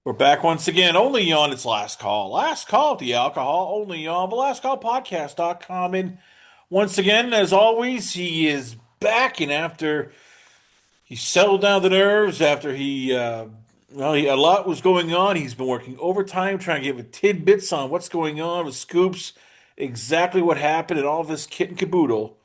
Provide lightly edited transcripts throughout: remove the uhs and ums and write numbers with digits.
We're back once again, only on its last call. Last call at the alcohol, only on the lastcallpodcast.com. And once again, as always, he is back. And after he settled down the nerves, after a lot was going on, he's been working overtime trying to give tidbits on what's going on with scoops, exactly what happened, and all this kit and caboodle.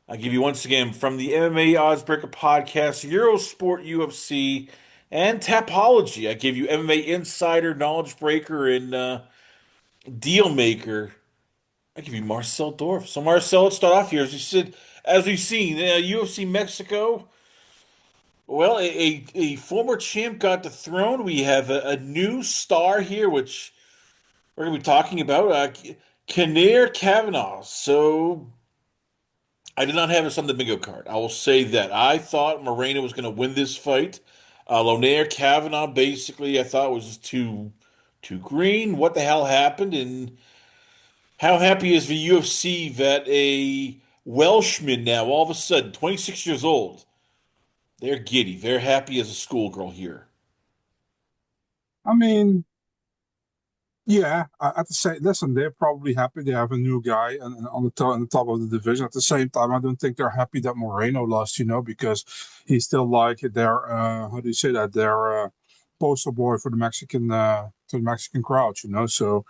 I give you once again from the MMA Oddsbreaker podcast, Eurosport UFC, and Tapology. I give you MMA Insider, Knowledge Breaker, and Deal Maker. I give you Marcel Dorff. So Marcel, let's start off here. As you said, as we've seen, UFC Mexico. Well, a former champ got dethroned. We have a new star here, which we're going to be talking about. Lone'er Kavanagh. So I did not have this on the bingo card. I will say that I thought Moreno was going to win this fight. Lone'er Kavanagh, basically, I thought was just too green. What the hell happened? And how happy is the UFC that a Welshman now, all of a sudden, 26 years old, they're giddy. They're happy as a schoolgirl here. I mean, yeah, at the same, listen, they're probably happy they have a new guy and on the top of the division. At the same time, I don't think they're happy that Moreno lost, because he's still like their how do you say that? Their poster boy for the Mexican to the Mexican crowd. So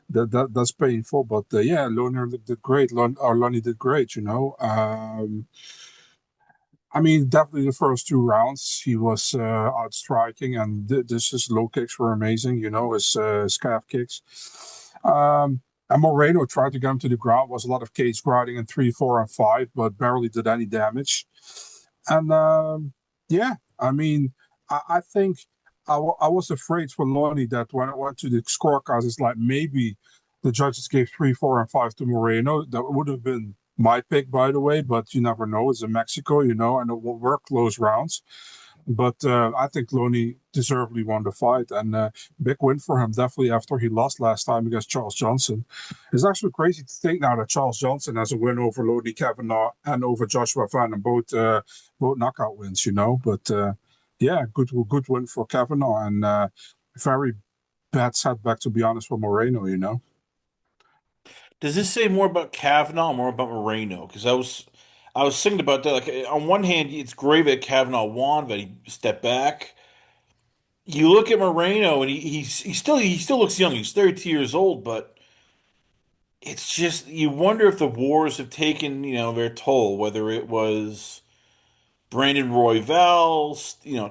that's painful. But yeah, Lone'er did great. Lonnie did great. I mean, definitely the first two rounds he was out striking, and his low kicks were amazing. His calf kicks. And Moreno tried to get him to the ground. Was a lot of cage grinding in 3, 4, and 5, but barely did any damage. And yeah, I mean, I think I was afraid for Lonnie that when it went to the scorecards, it's like maybe the judges gave 3, 4, and 5 to Moreno. That would have been my pick, by the way, but you never know. It's in Mexico, and it will work close rounds. But I think Lonnie deservedly won the fight, and big win for him, definitely after he lost last time against Charles Johnson. It's actually crazy to think now that Charles Johnson has a win over Lone'er Kavanagh and over Joshua Van, and both knockout wins. But yeah, good win for Kavanagh, and very bad setback, to be honest, for Moreno. Does this say more about Kavanaugh or more about Moreno? Because I was thinking about that. Like on one hand, it's great that Kavanaugh won, that he stepped back. You look at Moreno, and he still looks young. He's 32 years old, but it's just you wonder if the wars have taken their toll. Whether it was Brandon Royval,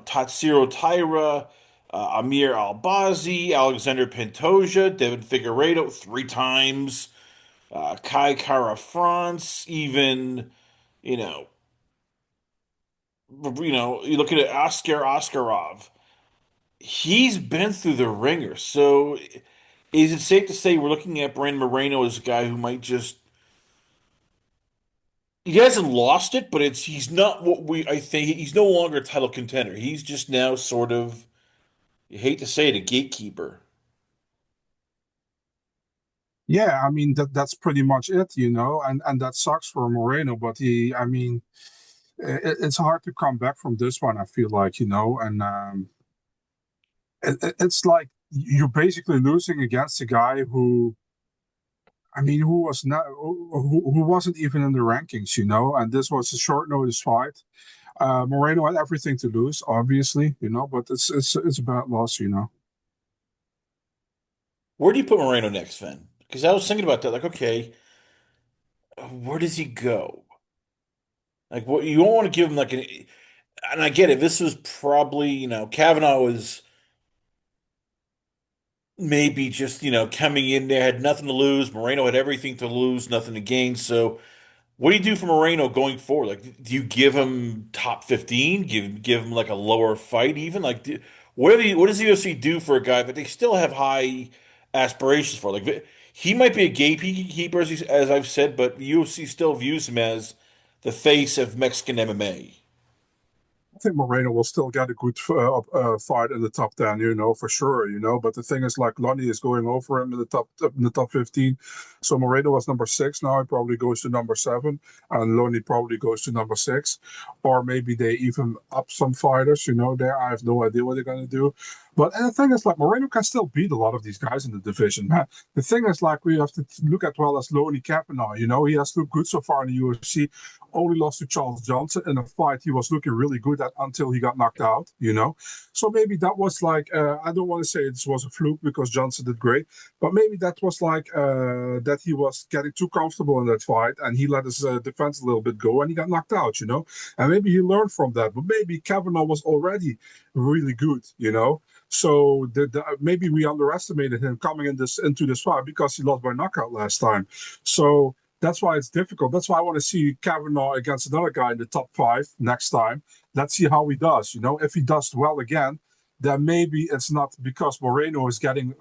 Tatsiro Taira, Amir Albazi, Alexander Pantoja, Devin Figueiredo 3 times, Kai Kara France, even you know you look at Oscar Oskarov. He's been through the ringer. So is it safe to say we're looking at Brandon Moreno as a guy who might just he hasn't lost it, but he's not what I think he's no longer a title contender. He's just now sort of you hate to say it, a gatekeeper. Yeah, I mean that's pretty much it, and that sucks for Moreno. But I mean, it's hard to come back from this one. I feel like, and it's like you're basically losing against a guy who, I mean, who was not, who wasn't even in the rankings, and this was a short notice fight. Moreno had everything to lose, obviously, but it's a bad loss. Where do you put Moreno next, Finn? Because I was thinking about that. Like, okay, where does he go? Like, what you don't want to give him like an. And I get it. This was probably Kavanaugh was maybe just coming in there had nothing to lose. Moreno had everything to lose, nothing to gain. So what do you do for Moreno going forward? Like, do you give him top 15? Give him like a lower fight even? Like, what does the UFC do for a guy that they still have high aspirations for? Like, he might be a gatekeeper, as I've said, but the UFC still views him as the face of Mexican MMA. I think Moreno will still get a good fight in the top 10, for sure, But the thing is, like, Lonnie is going over him in the top 15. So Moreno was number 6 now. He probably goes to number 7, and Lonnie probably goes to number 6. Or maybe they even up some fighters, there. I have no idea what they're going to do. But and the thing is, like, Moreno can still beat a lot of these guys in the division, man. The thing is, like, we have to look at, well, as Lone'er Kavanagh, He has looked good so far in the UFC. Only lost to Charles Johnson in a fight he was looking really good at until he got knocked out. So maybe that was like, I don't want to say this was a fluke because Johnson did great, but maybe that was like that he was getting too comfortable in that fight and he let his defense a little bit go and he got knocked out. And maybe he learned from that, but maybe Kavanagh was already really good. So maybe we underestimated him coming into this fight because he lost by knockout last time. So that's why it's difficult. That's why I want to see Kavanagh against another guy in the top 5 next time. Let's see how he does. If he does well again, then maybe it's not because Moreno is getting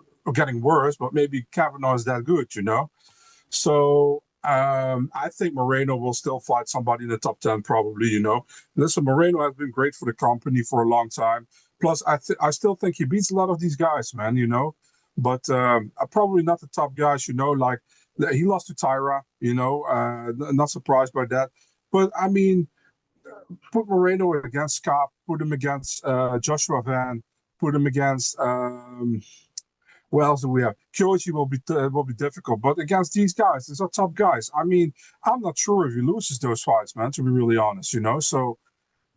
worse, but maybe Kavanagh is that good. So I think Moreno will still fight somebody in the top 10 probably. Listen, Moreno has been great for the company for a long time. Plus, I still think he beats a lot of these guys, man. But probably not the top guys, like he lost to Tyra, not surprised by that. But I mean, put Moreno against Scott, put him against Joshua Van, put him against what else do we have? Kyoji will be difficult, but against these guys, these are top guys. I mean, I'm not sure if he loses those fights, man. To be really honest, So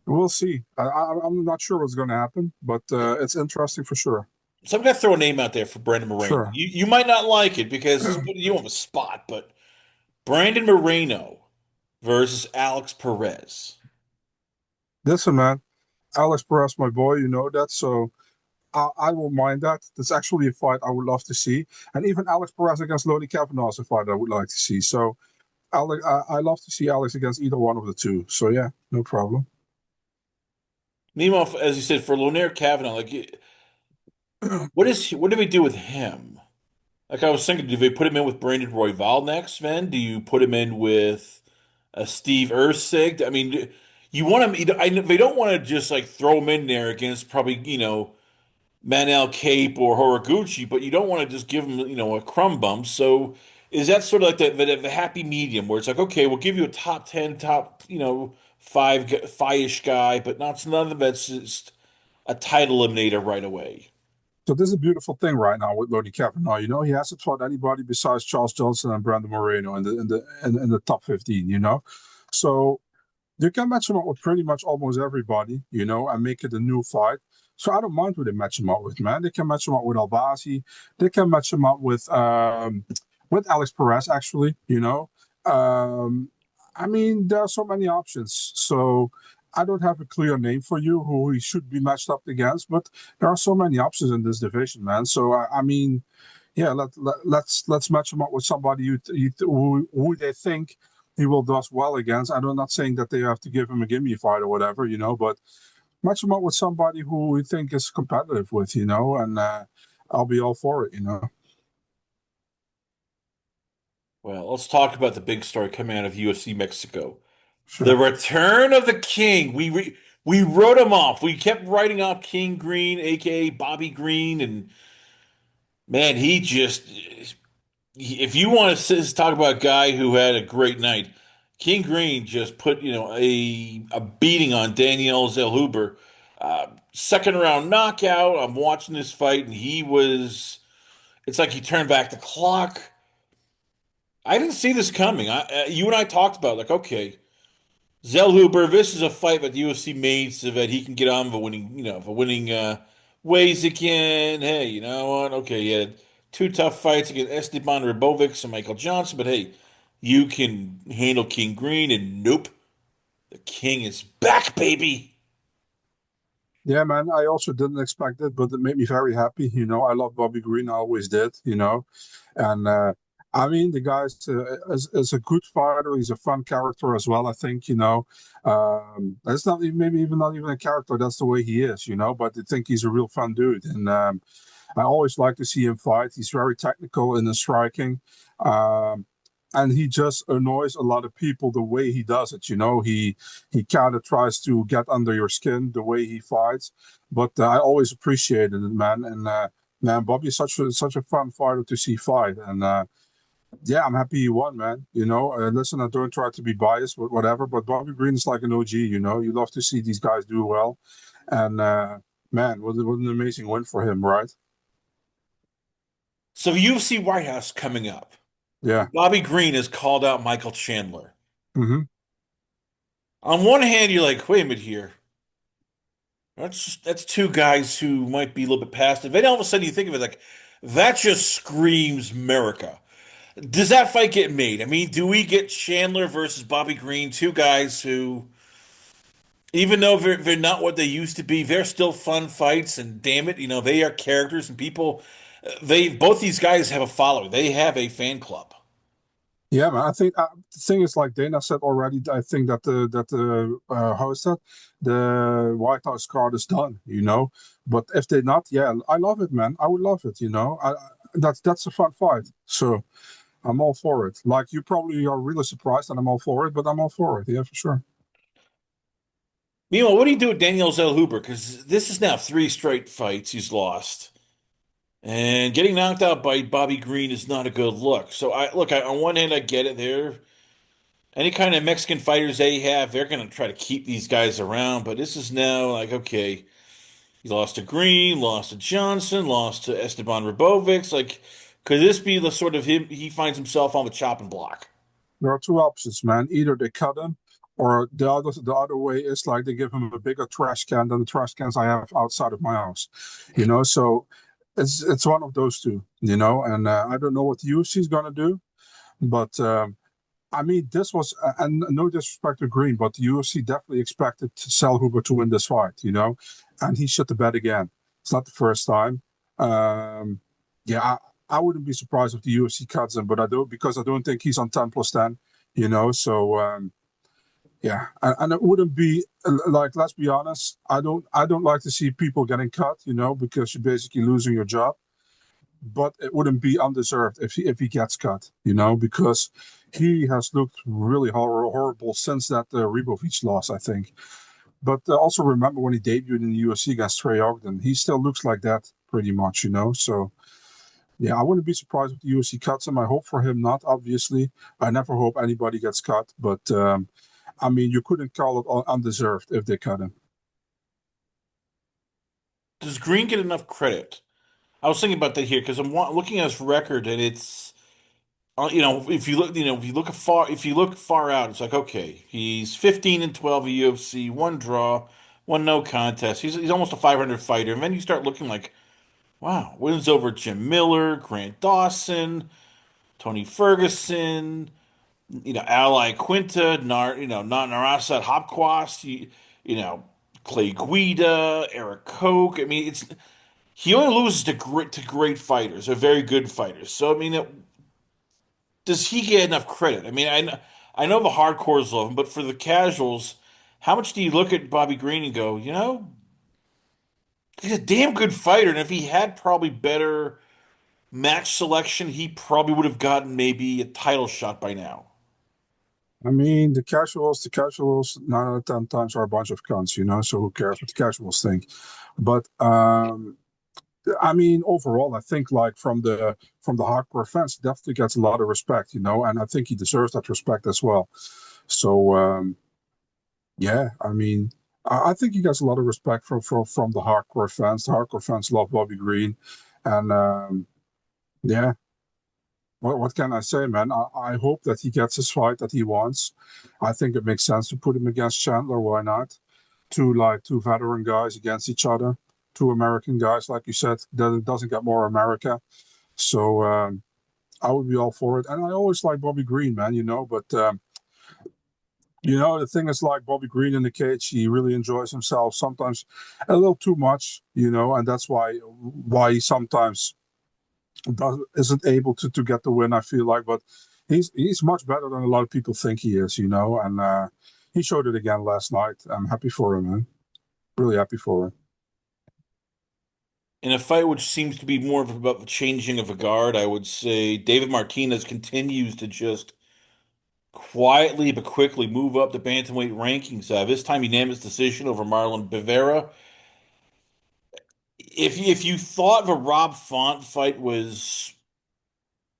we'll see. I'm not sure what's going to happen, but it's interesting for sure. So I'm gonna throw a name out there for Brandon Moreno. Sure. You might not like it because it's putting you on the spot, but Brandon Moreno versus Alex Perez. Listen, man, Alex Perez, my boy, you know that. So I won't mind that. That's actually a fight I would love to see. And even Alex Perez against Lone'er Kavanagh is a fight I would like to see. So I love to see Alex against either one of the two. So yeah, no problem. Meanwhile, as you said, for Lone'er Kavanagh, like what do we do with him? Like I was thinking, do they put him in with Brandon Royval next, then? Do you put him in with Steve Erceg? I mean, you want him. They don't want to just like throw him in there against probably Manel Cape or Horiguchi, but you don't want to just give him a crumb bump. So is that sort of like the happy medium where it's like, okay, we'll give you a top 10, top five-ish guy, but not none of that's just a title eliminator right away. So this is a beautiful thing right now with Lone'er Kavanagh. He hasn't fought anybody besides Charles Johnson and Brandon Moreno in the top 15. So you can match him up with pretty much almost everybody, and make it a new fight. So I don't mind who they match him up with, man. They can match him up with Albazi. They can match him up with Alex Perez, actually. I mean, there are so many options. So I don't have a clear name for you who he should be matched up against, but there are so many options in this division, man. So I mean, yeah, let's match him up with somebody who they think he will do well against. I'm not saying that they have to give him a gimme fight or whatever, but match him up with somebody who we think is competitive with, and I'll be all for it. Well, let's talk about the big story coming out of UFC Mexico. The Sure. return of the King. We wrote him off. We kept writing off King Green, aka Bobby Green, and man, he just if you want to talk about a guy who had a great night, King Green just put a beating on Daniel Zellhuber. Second round knockout. I'm watching this fight, and he was. It's like he turned back the clock. I didn't see this coming. You and I talked about like, okay, Zellhuber, this is a fight that the UFC made so that he can get on the winning ways again. Hey, you know what? Okay, he had two tough fights against Esteban Ribovics and Michael Johnson, but hey, you can handle King Green, and nope, the King is back, baby. Yeah, man, I also didn't expect it, but it made me very happy. I love Bobby Green, I always did. And I mean, the is a good fighter. He's a fun character as well, I think. That's not even, maybe even not even a character. That's the way he is. But I think he's a real fun dude. And I always like to see him fight. He's very technical in his striking. and he just annoys a lot of people the way he does it. He kind of tries to get under your skin the way he fights. But I always appreciated it, man. And man, Bobby is such a fun fighter to see fight. And yeah, I'm happy he won, man. Listen, I don't try to be biased, but whatever. But Bobby Green is like an OG. You love to see these guys do well. And man, what an amazing win for him, right? So UFC White House coming up. Yeah. Bobby Green has called out Michael Chandler. Hmm. On one hand, you're like, wait a minute here. That's two guys who might be a little bit past it. Then all of a sudden you think of it like that just screams America. Does that fight get made? I mean, do we get Chandler versus Bobby Green, two guys who, even though they're not what they used to be, they're still fun fights, and damn it, they are characters and people. They both these guys have a following. They have a fan club. Yeah, man. I think the thing is, like Dana said already. I think that the how is that, the White House card is done. But if they're not, yeah, I love it, man. I would love it. That's a fun fight. So I'm all for it. Like you probably are really surprised that I'm all for it, but I'm all for it. Yeah, for sure. Meanwhile, what do you do with Daniel Zellhuber? Because this is now three straight fights he's lost. And getting knocked out by Bobby Green is not a good look. So on one hand, I get it. Any kind of Mexican fighters they have, they're going to try to keep these guys around. But this is now like, okay, he lost to Green, lost to Johnson, lost to Esteban Ribovics. Like, could this be the sort of him? He finds himself on the chopping block. There are two options, man. Either they cut him, or the other way is like they give him a bigger trash can than the trash cans I have outside of my house. So it's one of those two. And I don't know what the UFC is gonna do, but I mean, this was, and no disrespect to Green, but the UFC definitely expected to sell Huber to win this fight. And he shit the bed again. It's not the first time. Um, yeah, I wouldn't be surprised if the UFC cuts him, but I don't, because I don't think he's on 10+10. So yeah, and it wouldn't be like, let's be honest, I don't like to see people getting cut, because you're basically losing your job. But it wouldn't be undeserved if he gets cut, because he has looked really horrible since that Ribovic loss, I think. But also remember when he debuted in the UFC against Trey Ogden, he still looks like that pretty much. So yeah, I wouldn't be surprised if the UFC cuts him. I hope for him not, obviously. I never hope anybody gets cut, but I mean, you couldn't call it undeserved if they cut him. Does Green get enough credit? I was thinking about that here because I'm looking at his record, and it's if you look far out, it's like okay, he's 15 and 12 at UFC, one draw, one no contest. He's almost a 500 fighter, and then you start looking like, wow, wins over Jim Miller, Grant Dawson, Tony Ferguson, Ally Quinta, not Narasa Hopquast, you know, Clay Guida, Eric Koch. I mean, he only loses to great fighters, or very good fighters. So I mean, does he get enough credit? I mean, I know the hardcores love him, but for the casuals, how much do you look at Bobby Green and go, he's a damn good fighter, and if he had probably better match selection, he probably would have gotten maybe a title shot by now. I mean, the casuals, 9 out of 10 times are a bunch of cunts. So who cares what the casuals think? But I mean, overall, I think like from the hardcore fans, definitely gets a lot of respect, and I think he deserves that respect as well. So yeah, I mean, I think he gets a lot of respect from the hardcore fans. The hardcore fans love Bobby Green, and yeah, what can I say, man? I hope that he gets his fight that he wants. I think it makes sense to put him against Chandler. Why not? Two veteran guys against each other, two American guys, like you said, that it doesn't get more America. So I would be all for it. And I always like Bobby Green, man. But the thing is, like Bobby Green in the cage, he really enjoys himself. Sometimes a little too much, and that's why he sometimes isn't able to get the win. I feel like, but he's much better than a lot of people think he is, and he showed it again last night. I'm happy for him, man. Really happy for him. In a fight which seems to be more of about the changing of a guard, I would say David Martinez continues to just quietly but quickly move up the bantamweight rankings. This time unanimous decision over Marlon Rivera. If you thought the Rob Font fight was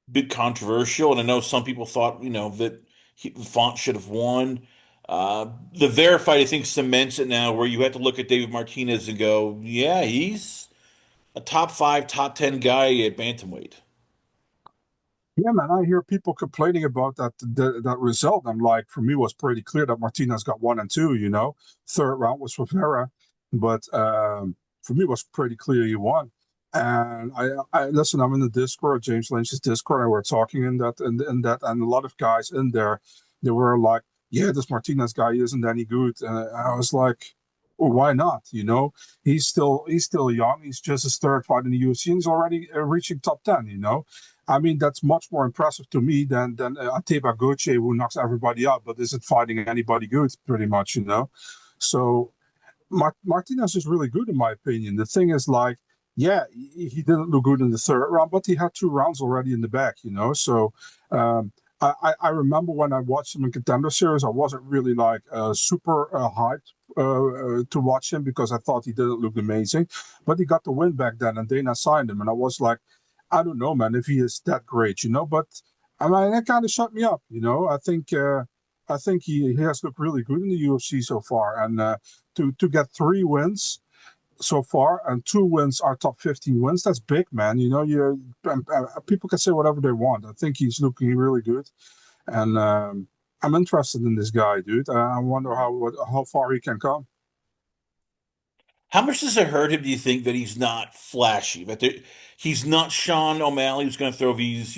a bit controversial, and I know some people thought that Font should have won. The Vera fight, I think, cements it now, where you have to look at David Martinez and go, yeah, he's a top five, top 10 guy at bantamweight. Yeah, man, I hear people complaining about that result. I'm like, for me, it was pretty clear that Martinez got 1 and 2. Third round was for Vera, but for me, it was pretty clear he won. And I listen. I'm in the Discord, James Lynch's Discord, and we're talking and a lot of guys in there, they were like, "Yeah, this Martinez guy isn't any good," and I was like, well, "Why not?" He's still young. He's just his third fight in the UFC, and he's already reaching top 10. I mean, that's much more impressive to me than Ateba Goche, who knocks everybody out, but isn't fighting anybody good, pretty much. So Martinez is really good, in my opinion. The thing is, like, yeah, he didn't look good in the third round, but he had 2 rounds already in the back. So I remember when I watched him in Contender Series, I wasn't really like super hyped to watch him because I thought he didn't look amazing. But he got the win back then, and Dana signed him, and I was like, I don't know, man, if he is that great. But I mean, that kind of shut me up. I think he has looked really good in the UFC so far, and to get 3 wins so far, and 2 wins are top 15 wins. That's big, man. People can say whatever they want. I think he's looking really good, and I'm interested in this guy, dude. I wonder how far he can come. How much does it hurt him, do you think, that he's not flashy? He's not Sean O'Malley who's going to throw these,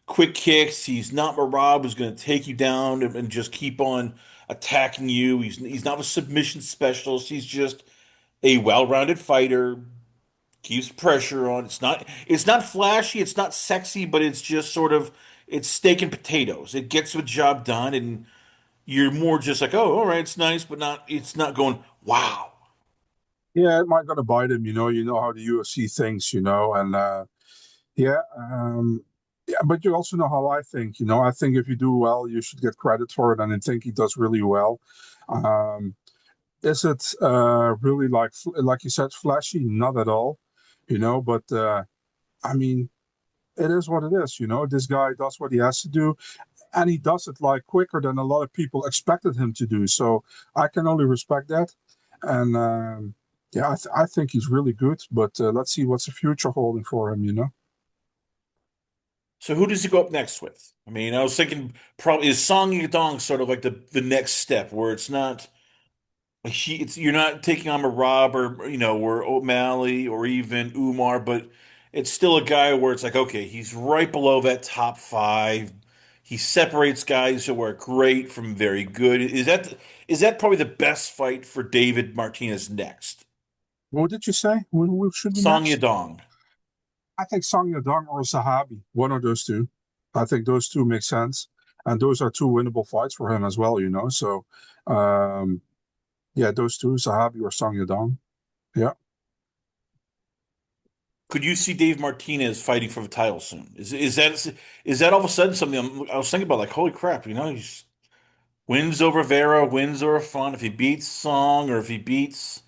quick kicks. He's not Marab who's going to take you down and just keep on attacking you. He's not a submission specialist. He's just a well-rounded fighter. Keeps pressure on. It's not flashy. It's not sexy, but it's just sort of it's steak and potatoes. It gets the job done, and you're more just like, oh, all right, it's nice, but not. It's not going wow. Yeah, it might gonna bite him. You know how the UFC thinks. And yeah, yeah, but you also know how I think. I think if you do well, you should get credit for it, and I think he does really well. Um, is it really like you said, flashy? Not at all. But I mean, it is what it is. This guy does what he has to do, and he does it like quicker than a lot of people expected him to do. So I can only respect that. And yeah, I think he's really good. But let's see what's the future holding for him. So who does he go up next with? I mean, I was thinking probably is Song Yadong sort of like the next step where it's not you're not taking on a Rob or or O'Malley or even Umar, but it's still a guy where it's like okay, he's right below that top five. He separates guys who are great from very good. Is that probably the best fight for David Martinez next? What did you say? Who should be Song next? Yadong. I think Song Yadong or Sahabi, one of those two. I think those two make sense, and those are two winnable fights for him as well. So, um, yeah, those two, Sahabi or Song Yadong. Yeah. Could you see Dave Martinez fighting for the title soon? Is that all of a sudden something I was thinking about? Like, holy crap, he's wins over Vera, wins over Font. If he beats Song or if he beats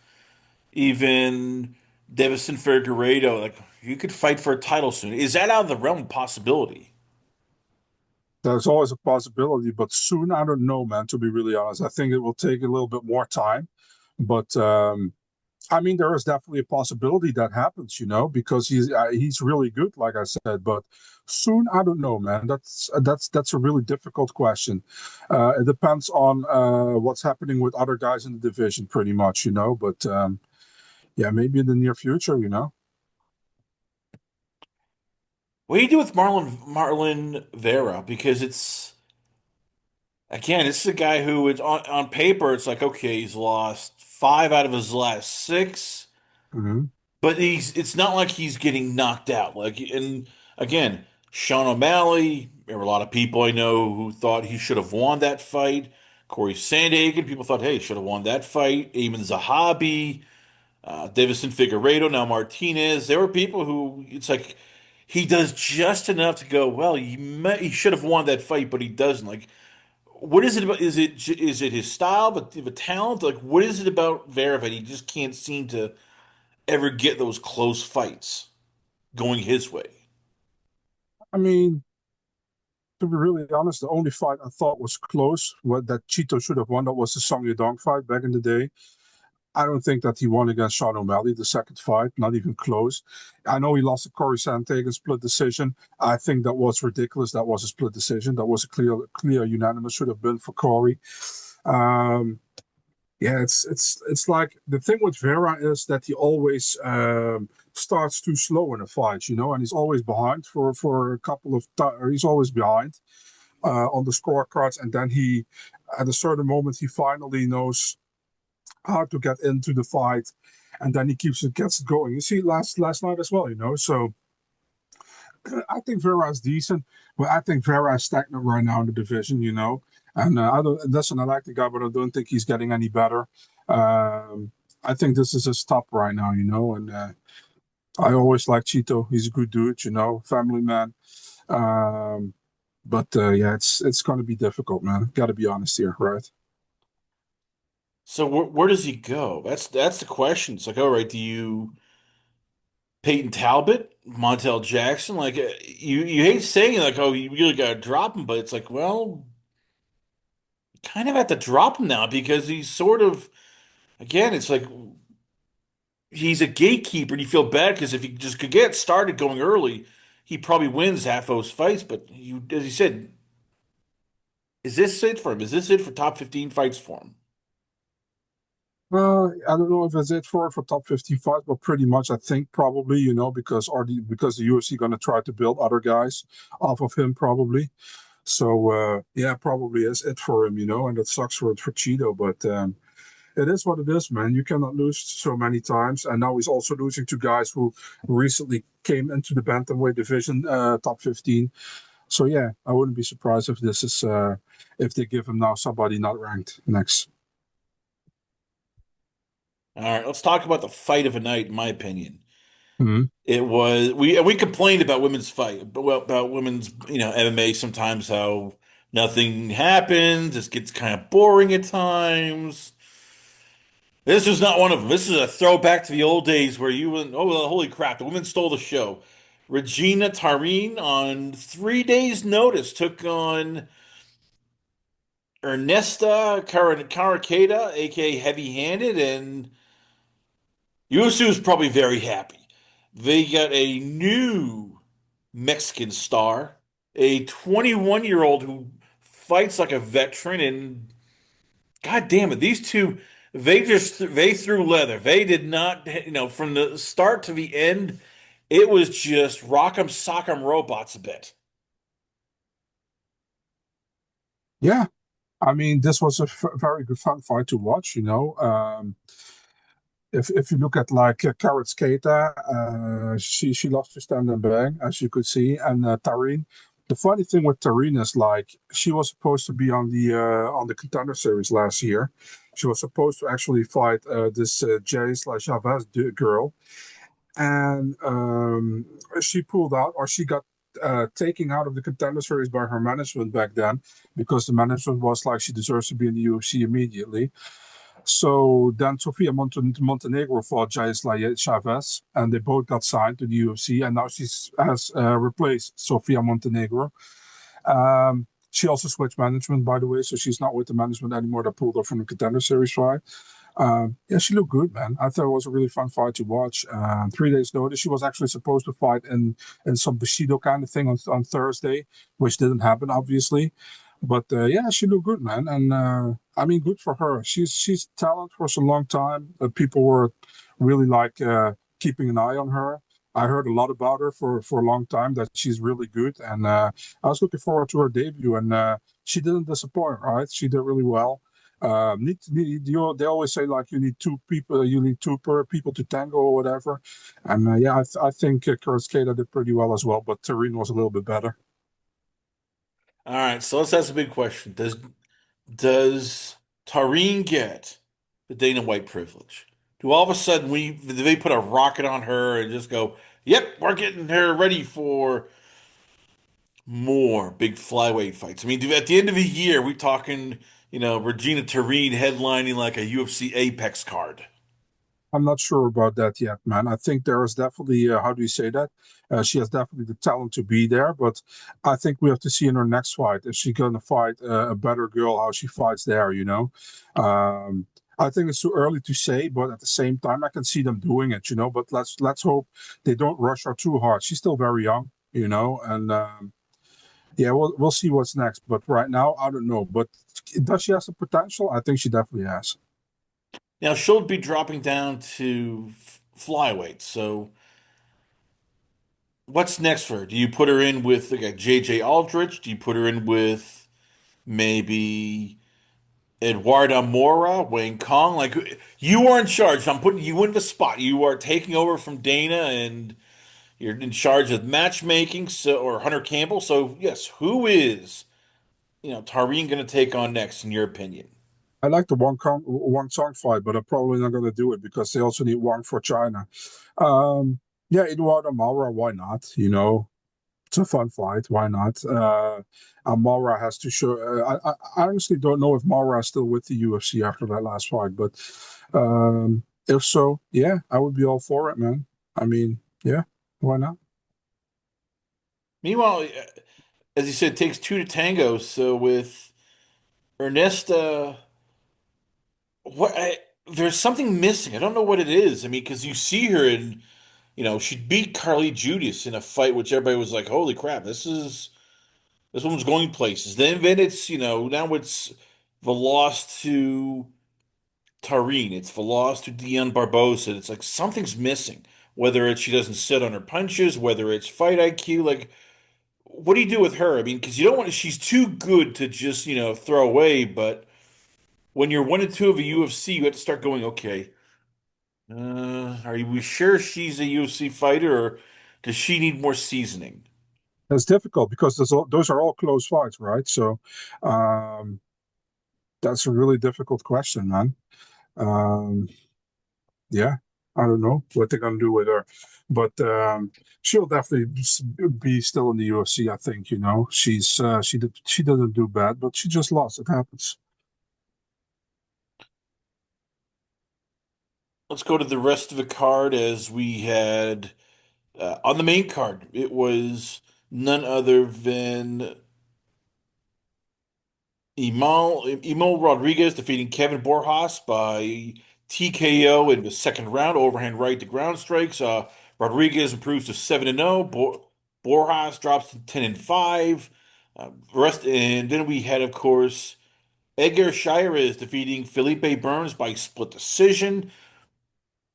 even Davison Figueiredo, like you could fight for a title soon. Is that out of the realm of possibility? There's always a possibility, but soon, I don't know, man, to be really honest. I think it will take a little bit more time. But I mean, there is definitely a possibility that happens, because he's really good, like I said. But soon, I don't know, man. That's a really difficult question. It depends on what's happening with other guys in the division, pretty much. But yeah, maybe in the near future. What do you do with Marlon Vera? Because it's again, it's a guy who is on paper, it's like, okay, he's lost five out of his last six. Hmm. But it's not like he's getting knocked out. Like, and again, Sean O'Malley, there were a lot of people I know who thought he should have won that fight. Corey Sandhagen, people thought, hey, he should have won that fight. Eamon Zahabi, Davison Figueiredo, now Martinez. There were people who it's like he does just enough to go, well, he should have won that fight, but he doesn't. Like, what is it about? Is it his style, but the talent? Like, what is it about Vera that he just can't seem to ever get those close fights going his way? I mean, to be really honest, the only fight I thought was close, what that Cheeto should have won, that was the Song Yadong fight back in the day. I don't think that he won against Sean O'Malley, the second fight, not even close. I know he lost to Corey Sandhagen split decision. I think that was ridiculous. That was a split decision. That was a clear unanimous should have been for Corey. Um, yeah, it's like the thing with Vera is that he always starts too slow in a fight, and he's always behind for a couple of he's always behind on the scorecards, and then he, at a certain moment, he finally knows how to get into the fight, and then he gets it going. You see, last night as well, So I think Vera is decent, but I think Vera is stagnant right now in the division. And I don't listen. I like the guy, but I don't think he's getting any better. I think this is his top right now. And I always like Cheeto. He's a good dude, family man. Um, but yeah, it's going to be difficult, man. Got to be honest here, right? So where does he go? That's the question. It's like, all right, do you Peyton Talbot, Montel Jackson? Like, you hate saying it, like, oh, you really got to drop him, but it's like, well, kind of have to drop him now because he's sort of again, it's like he's a gatekeeper, and you feel bad because if he just could get started going early, he probably wins half those fights. But as you said, is this it for him? Is this it for top 15 fights for him? I don't know if it's it for top 15 fights, but pretty much I think probably, because the UFC gonna try to build other guys off of him probably. So yeah, probably is it for him, and that sucks for Cheeto, but it is what it is, man. You cannot lose so many times, and now he's also losing to guys who recently came into the bantamweight division, top 15. So yeah, I wouldn't be surprised if this is if they give him now somebody not ranked next. All right, let's talk about the fight of a night, in my opinion. Mhm. It was we complained about women's fight, but well, about women's MMA sometimes how nothing happens. It gets kind of boring at times. This is not one of them. This is a throwback to the old days where you went, oh, well, holy crap, the women stole the show. Regina Tarine on 3 days' notice took on Ernesta Caracada, aka Heavy Handed, and UFC was probably very happy. They got a new Mexican star, a 21-year-old who fights like a veteran, and God damn it, these two, they threw leather. They did not, from the start to the end, it was just rock'em sock'em robots a bit. Yeah, I mean, this was a very good fun fight to watch. If you look at like Carrot Skata, she lost to Stand and Bang, as you could see, and Tareen. The funny thing with Tareen is like she was supposed to be on the Contender Series last year. She was supposed to actually fight this Jay/Chavez girl, and she pulled out, or she got taken out of the Contender Series by her management back then, because the management was like she deserves to be in the UFC immediately. So then Sofia Montenegro fought Jaisla Chavez, and they both got signed to the UFC, and now she has replaced Sofia Montenegro. She also switched management, by the way, so she's not with the management anymore that pulled her from the Contender Series fight. Yeah, she looked good, man. I thought it was a really fun fight to watch. 3 days notice, she was actually supposed to fight in some Bushido kind of thing on Thursday, which didn't happen, obviously. But yeah, she looked good, man, and I mean, good for her. She's talent for so long time. People were really like keeping an eye on her. I heard a lot about her for a long time that she's really good, and I was looking forward to her debut, and she didn't disappoint. Right, she did really well. They always say like you need two people, you need people to tango or whatever, and yeah, I think Kurskeda did pretty well as well, but Tareen was a little bit better. All right, so let's ask a big question. Does Tareen get the Dana White privilege? Do all of a sudden do they put a rocket on her and just go, "Yep, we're getting her ready for more big flyweight fights? I mean, at the end of the year, we talking, Regina Turin headlining like a UFC Apex card. I'm not sure about that yet, man. I think there is definitely, how do you say that? She has definitely the talent to be there, but I think we have to see in her next fight if she's going to fight a better girl, how she fights there, you know? Um, I think it's too early to say, but at the same time, I can see them doing it, you know? But let's hope they don't rush her too hard. She's still very young, you know, and yeah, we'll see what's next. But right now, I don't know. But does she have the potential? I think she definitely has. Now she'll be dropping down to flyweight. So what's next for her? Do you put her in with like a JJ Aldrich? Do you put her in with maybe Eduardo Mora, Wayne Kong? Like you are in charge. I'm putting you in the spot. You are taking over from Dana and you're in charge of matchmaking, so or Hunter Campbell. So yes, who is, Tareen going to take on next in your opinion? I like the Wang Song fight, but I'm probably not going to do it because they also need Wang for China. Um, yeah, Eduardo Maura, why not? You know, it's a fun fight. Why not? And Maura has to show. I honestly don't know if Maura is still with the UFC after that last fight, but if so, yeah, I would be all for it, man. I mean, yeah, why not? Meanwhile, as you said, it takes two to tango. So with Ernesta, what there's something missing. I don't know what it is. I mean, because you see her and she beat Carly Judas in a fight, which everybody was like, "Holy crap, this woman's going places." Then it's now it's the loss to Tareen. It's the loss to Dion Barbosa. It's like something's missing. Whether it's she doesn't sit on her punches, whether it's fight IQ, like what do you do with her? I mean, because you don't want she's too good to just throw away, but when you're one and two of a UFC, you have to start going, okay, are we sure she's a UFC fighter or does she need more seasoning? It's difficult because those are all close fights, right? So, um, that's a really difficult question, man. Um, yeah, I don't know what they're gonna do with her, but she'll definitely be still in the UFC. I think, you know, she doesn't do bad, but she just lost. It happens. Let's go to the rest of the card as we had on the main card. It was none other than Emil Rodriguez defeating Kevin Borjas by TKO in the second round, overhand right to ground strikes. Rodriguez improves to 7-0. Borjas drops to 10-5. And then we had, of course, Edgar Chairez defeating Felipe Burns by split decision.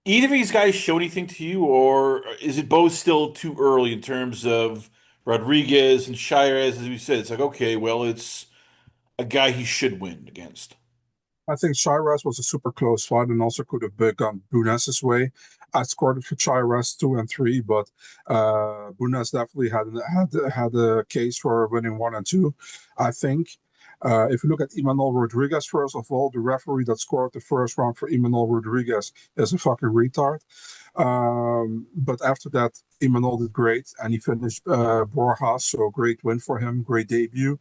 Either of these guys show anything to you, or is it both still too early in terms of Rodriguez and Chairez? As we said, it's like, okay, well, it's a guy he should win against. I think Shiraz was a super close fight and also could have gone Bunez's way. I scored it for Shiraz 2 and 3, but Bunez definitely had a case for winning 1 and 2. I think. If you look at Emmanuel Rodriguez, first of all, the referee that scored the first round for Emmanuel Rodriguez is a fucking retard. But after that, Emmanuel did great and he finished Borjas, so great win for him, great debut.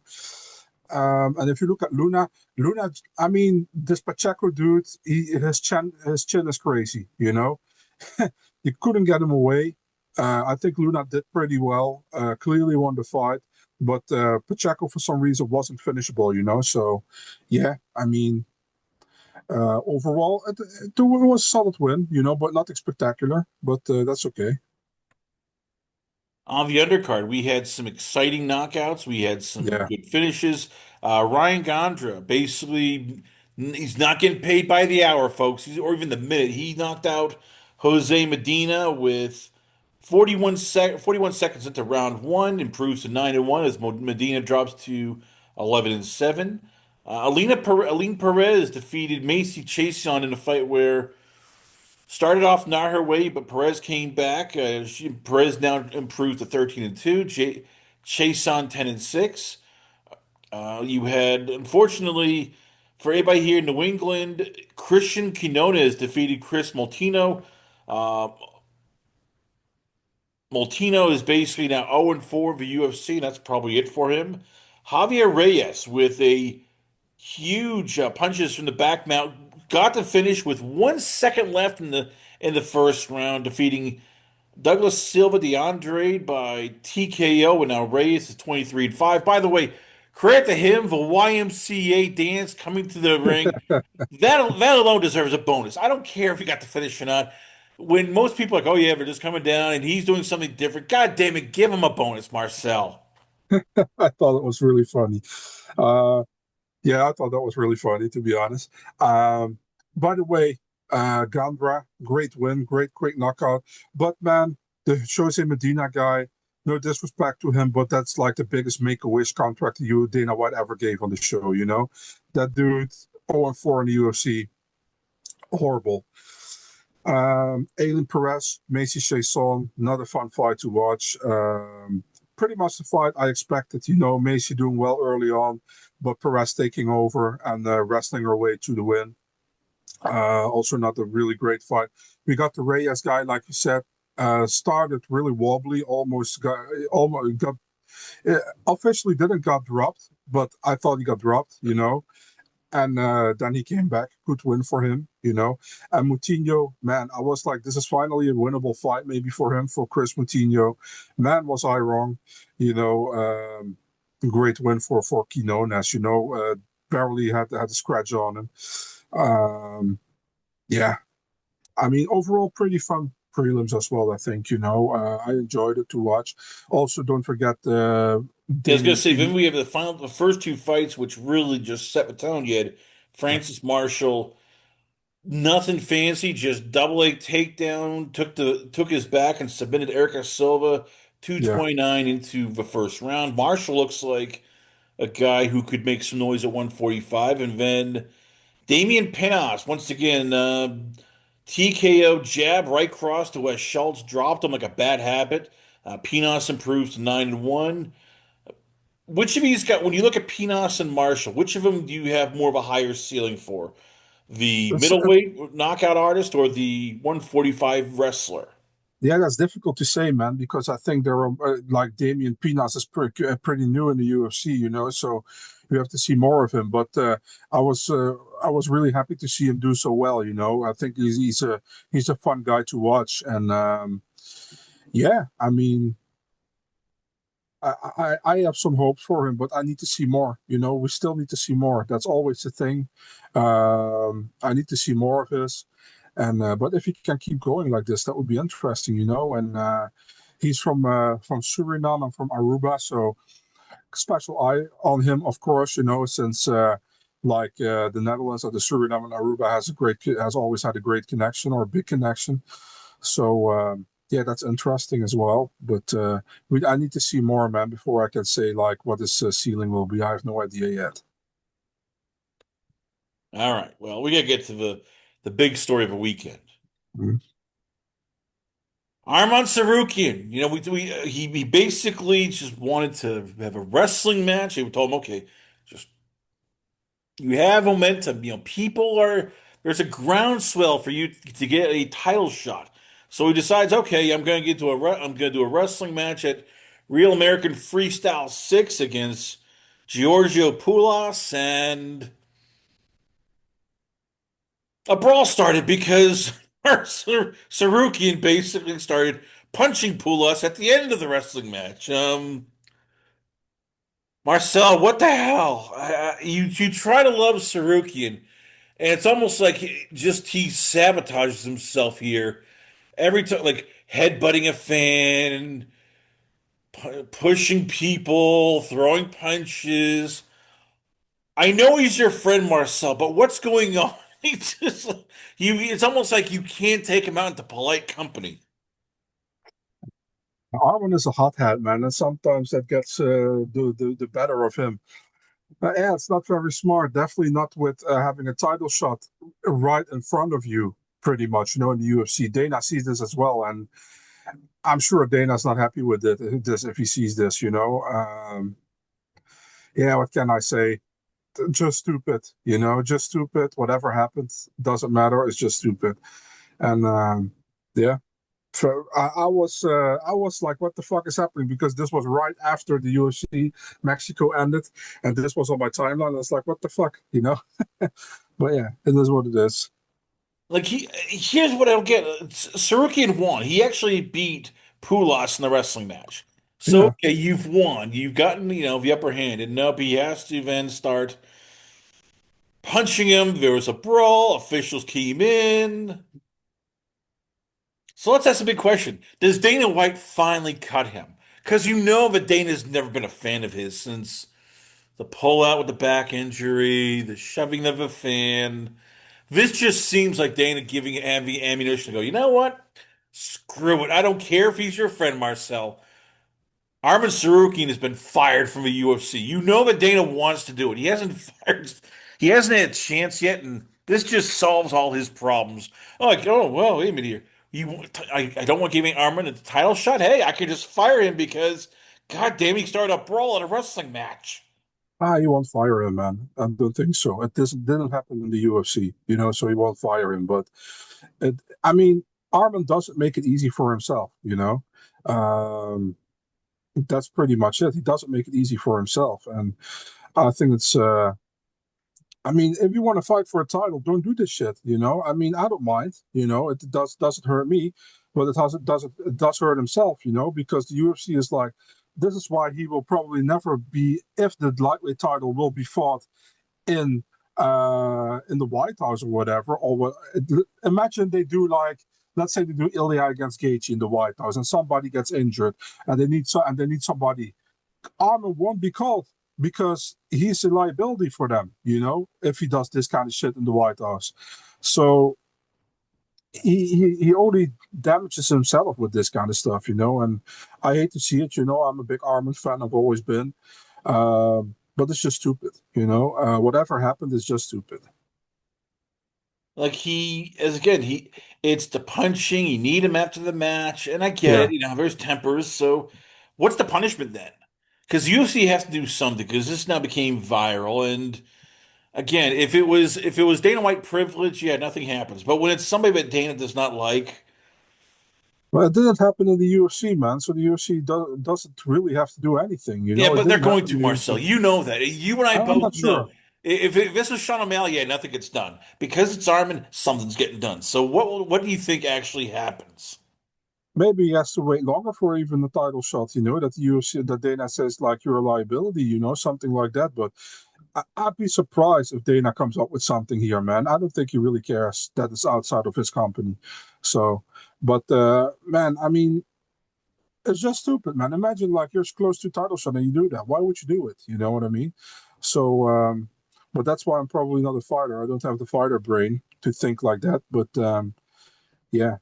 And if you look at Luna, I mean, this Pacheco dude, his chin is crazy, you know? You couldn't get him away. I think Luna did pretty well, clearly won the fight, but Pacheco, for some reason, wasn't finishable, you know? So, yeah, I mean, overall, it was a solid win, you know, but nothing spectacular, but that's okay. On the undercard, we had some exciting knockouts. We had some Yeah. good finishes. Ryan Gondra, basically, he's not getting paid by the hour, folks, or even the minute. He knocked out Jose Medina with 41 seconds into round one, improves to 9-1 as Medina drops to 11-7. Aline Perez defeated Macy Chason in a fight where started off not her way, but Perez came back. Perez now improved to 13-2. Chase on 10-6. You had, unfortunately, for anybody here in New England, Christian Quinones defeated Chris Moltino. Uh, Moltino is basically now 0-4 of the UFC, and that's probably it for him. Javier Reyes with a huge punches from the back mount, got to finish with 1 second left in the first round, defeating Douglas Silva DeAndre by TKO, and now Reyes is 23-5. By the way, credit to him, the YMCA dance coming to the ring. That alone deserves a bonus. I don't care if he got the finish or not. When most people are like, oh yeah, they're just coming down and he's doing something different. God damn it, give him a bonus, Marcel. I thought it was really funny. Uh, yeah, I thought that was really funny, to be honest. By the way, Gandra, great win, great quick knockout. But man, the Jose Medina guy, no disrespect to him, but that's like the biggest make-a-wish contract you Dana White ever gave on the show, you know? That dude, 0-4 in the UFC, horrible. Ailin Perez, Macy Chiasson, another fun fight to watch. Pretty much the fight I expected. You know, Macy doing well early on, but Perez taking over and wrestling her way to the win. Also, not a really great fight. We got the Reyes guy, like you said, started really wobbly, almost got officially didn't got dropped, but I thought he got dropped. You know, and then he came back. Good win for him, you know. And Moutinho, man, I was like, this is finally a winnable fight, maybe for him, for Chris Moutinho. Man, was I wrong, you know. Great win for Quinones, you know. Barely had a scratch on him. Yeah, I mean, overall, pretty fun prelims as well. I think, you know. I enjoyed it to watch. Also, don't forget Yeah, I was gonna Damien say then P. we have the first two fights, which really just set the tone. You had Yeah, Francis Marshall, nothing fancy, just double A takedown, took his back and submitted Erica Silva yeah. 229 into the first round. Marshall looks like a guy who could make some noise at 145, and then Damian Pinos once again. TKO jab right cross to where Schultz dropped him like a bad habit. Pinos improves to 9-1. Which of these got, when you look at Pinos and Marshall, which of them do you have more of a higher ceiling for? The It's, middleweight knockout artist or the 145 wrestler? Yeah, that's difficult to say, man, because I think there are like Damian Pinas is pretty new in the UFC, you know, so we have to see more of him. But I was really happy to see him do so well, you know. I think he's a fun guy to watch, and yeah, I mean, I have some hopes for him, but I need to see more. You know, we still need to see more. That's always the thing. I need to see more of his, and but if he can keep going like this, that would be interesting. You know, and he's from Suriname and from Aruba, so special eye on him, of course. You know, since the Netherlands or the Suriname and Aruba has always had a great connection or a big connection. So yeah, that's interesting as well. But I need to see more, man, before I can say like what his ceiling will be. I have no idea yet. All right. Well, we gotta get to the big story of the weekend. Mhm. Arman Tsarukyan. You know, he basically just wanted to have a wrestling match. They told him, okay, just you have momentum. You know, there's a groundswell for you to get a title shot. So he decides, okay, I'm going to do a wrestling match at Real American Freestyle 6 against Giorgio Poulas, and a brawl started because Sarukian basically started punching Poulas at the end of the wrestling match. Marcel, what the hell? You try to love Sarukian, and it's almost like he sabotages himself here every time, like headbutting a fan, pushing people, throwing punches. I know he's your friend, Marcel, but what's going on? He just it's almost like you can't take him out into polite company. Armin is a hothead, man, and sometimes that gets the better of him. Yeah, it's not very smart. Definitely not with having a title shot right in front of you, pretty much. You know, in the UFC, Dana sees this as well, and I'm sure Dana's not happy with this if he sees this. You know, yeah. What can I say? Just stupid. You know, just stupid. Whatever happens doesn't matter. It's just stupid. And yeah. So I was like, what the fuck is happening? Because this was right after the UFC Mexico ended, and this was on my timeline. I was like, what the fuck, you know? But yeah, it is what it is. Like here's what I don't get. Tsarukyan won. He actually beat Pulas in the wrestling match. So Yeah. okay, you've won. You've gotten, the upper hand. And nope, he has to then start punching him. There was a brawl. Officials came in. So let's ask a big question. Does Dana White finally cut him? Because you know that Dana's never been a fan of his since the pullout with the back injury, the shoving of a fan. This just seems like Dana giving Ambi ammunition to go, you know what? Screw it. I don't care if he's your friend, Marcel. Arman Tsarukyan has been fired from the UFC. You know that Dana wants to do it. He hasn't fired, he hasn't had a chance yet, and this just solves all his problems. Oh, like, oh well, wait a minute here. I don't want giving Arman a title shot. Hey, I could just fire him because, god damn, he started a brawl at a wrestling match. You won't fire him, man. I don't think so. It didn't happen in the UFC, so he won't fire him. But I mean, Arman doesn't make it easy for himself. Um, that's pretty much it. He doesn't make it easy for himself, and I think it's. I mean, if you want to fight for a title, don't do this shit. I mean, I don't mind. It doesn't hurt me, but it does hurt himself. Because the UFC is like, this is why he will probably never be, if the lightweight title will be fought in the White House or whatever. Or what? Imagine they do, like, let's say they do Ilya against Gaethje in the White House, and somebody gets injured, and they need somebody. Armin won't be called because he's a liability for them, if he does this kind of shit in the White House. So he only damages himself with this kind of stuff. And I hate to see it. I'm a big Armin fan. I've always been. But it's just stupid. Whatever happened is just stupid. Like as again, it's the punching. You need him after the match, and I get Yeah. it. There's tempers. So, what's the punishment then? Because UFC has to do something. Because this now became viral, and again, if it was Dana White privilege, yeah, nothing happens. But when it's somebody that Dana does not like, Well, it didn't happen in the UFC, man. So the UFC doesn't really have to do anything. yeah, It but they're didn't going happen to in the UFC. Marcel. You know that. You and I I'm both not know. sure. If this was Sean O'Malley, yeah, nothing gets done because it's Armin. Something's getting done. So what do you think actually happens? Maybe he has to wait longer for even the title shot, that the UFC, that Dana says, like, you're a liability, something like that. But I'd be surprised if Dana comes up with something here, man. I don't think he really cares that it's outside of his company. So, but man, I mean, it's just stupid, man. Imagine, like, you're close to title shot and you do that. Why would you do it? You know what I mean? So, but that's why I'm probably not a fighter. I don't have the fighter brain to think like that. But yeah,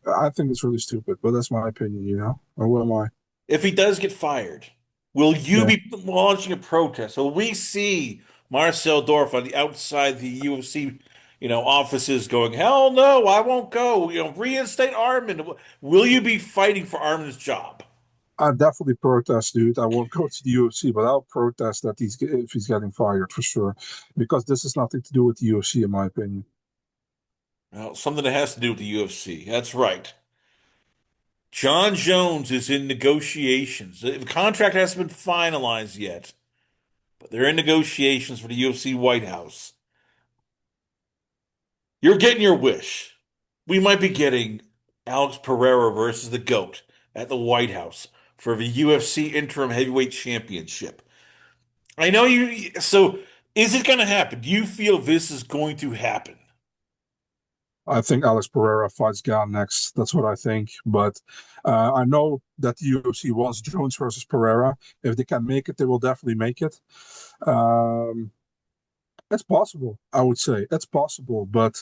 I think it's really stupid, but that's my opinion. Or what am I? If he does get fired, will you Yeah, be launching a protest? Will we see Marcel Dorff on the outside the UFC, offices going, hell no, I won't go. Reinstate Armin. Will you be fighting for Armin's job? I definitely protest, dude. I won't go to the UFC, but I'll protest that if he's getting fired for sure, because this has nothing to do with the UFC, in my opinion. Well, something that has to do with the UFC. That's right. Jon Jones is in negotiations. The contract hasn't been finalized yet, but they're in negotiations for the UFC White House. You're getting your wish. We might be getting Alex Pereira versus the GOAT at the White House for the UFC Interim Heavyweight Championship. I know you. So, is it going to happen? Do you feel this is going to happen? I think Alex Pereira fights Gan next. That's what I think. But I know that the UFC wants Jones versus Pereira. If they can make it, they will definitely make it. Um, it's possible, I would say. It's possible, but